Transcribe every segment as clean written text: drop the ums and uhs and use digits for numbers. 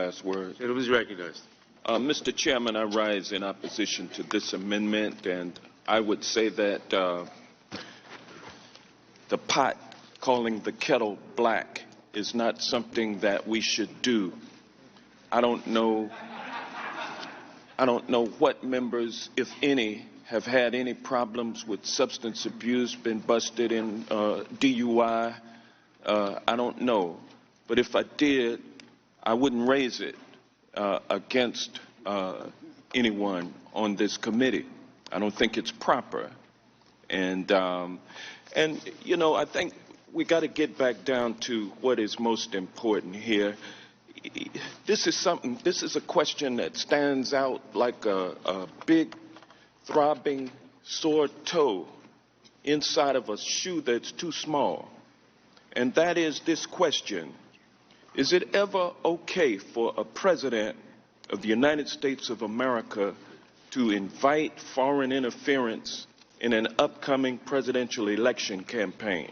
Last word. Gentleman is recognized. Mr. Chairman, I rise in opposition to this amendment, and I would say that the pot calling the kettle black is not something that we should do. I don't know what members, if any, have had any problems with substance abuse, been busted in DUI. I don't know. But if I did, I wouldn't raise it against anyone on this committee. I don't think it's proper. And you know, I think we got to get back down to what is most important here. This is a question that stands out like a big, throbbing, sore toe inside of a shoe that's too small. And that is this question: is it ever okay for a president of the United States of America to invite foreign interference in an upcoming presidential election campaign?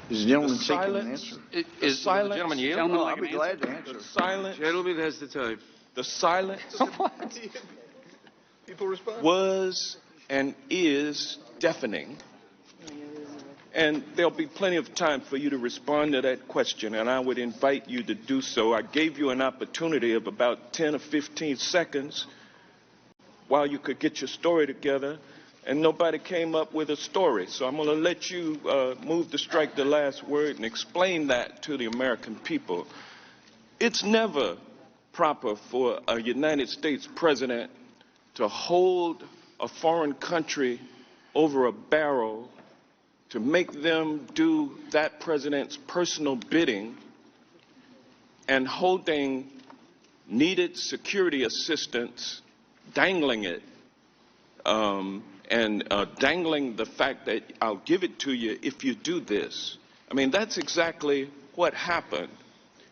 Is the gentleman seeking an answer? Is the gentleman yielding? I'll be glad to answer. The silence. Gentleman has the time. The silence People respond. was and is deafening. And there'll be plenty of time for you to respond to that question, and I would invite you to do so. I gave you an opportunity of about 10 or 15 seconds while you could get your story together, and nobody came up with a story. So I'm going to let you move to strike the last word and explain that to the American people. It's never proper for a United States president to hold a foreign country over a barrel to make them do that president's personal bidding and holding needed security assistance, dangling it, and dangling the fact that I'll give it to you if you do this. I mean, that's exactly what happened.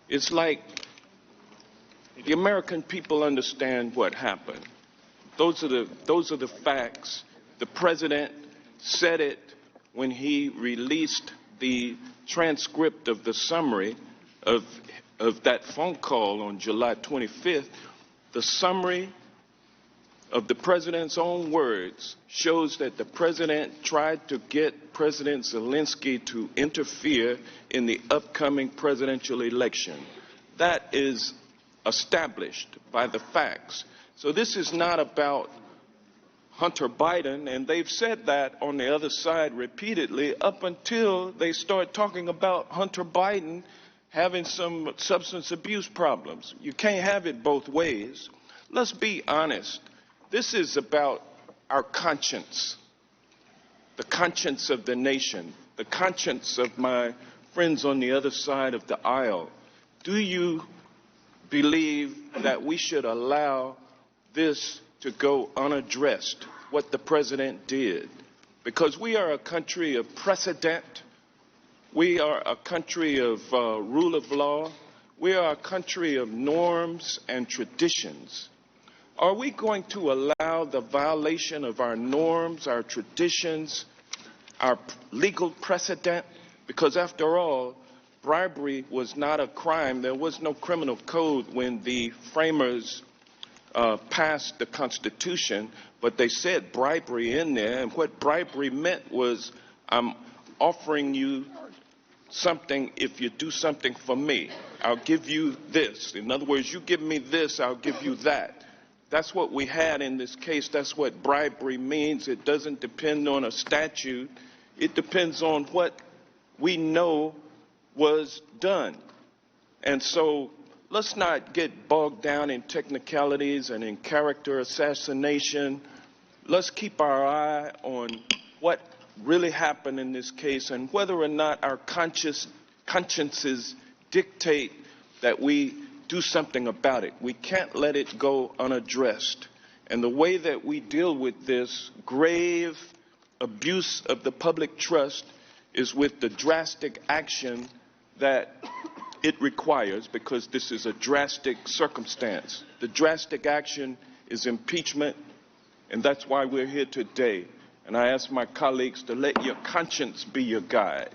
It's like the American people understand what happened. Those are the facts. The president said it when he released the transcript of the summary of that phone call on July 25th. The summary of the president's own words shows that the president tried to get President Zelensky to interfere in the upcoming presidential election. That is established by the facts. So this is not about Hunter Biden, and they've said that on the other side repeatedly up until they start talking about Hunter Biden having some substance abuse problems. You can't have it both ways. Let's be honest. This is about our conscience, the conscience of the nation, the conscience of my friends on the other side of the aisle. Do you believe that we should allow this to go unaddressed, what the president did? Because we are a country of precedent. We are a country of rule of law. We are a country of norms and traditions. Are we going to allow the violation of our norms, our traditions, our legal precedent? Because after all, bribery was not a crime. There was no criminal code when the framers passed the Constitution, but they said bribery in there, and what bribery meant was I'm offering you something if you do something for me. I'll give you this. In other words, you give me this, I'll give you that. That's what we had in this case. That's what bribery means. It doesn't depend on a statute. It depends on what we know was done. And so let's not get bogged down in technicalities and in character assassination. Let's keep our eye on what really happened in this case and whether or not our consciences dictate that we do something about it. We can't let it go unaddressed. And the way that we deal with this grave abuse of the public trust is with the drastic action that it requires, because this is a drastic circumstance. The drastic action is impeachment, and that's why we're here today. And I ask my colleagues to let your conscience be your guide.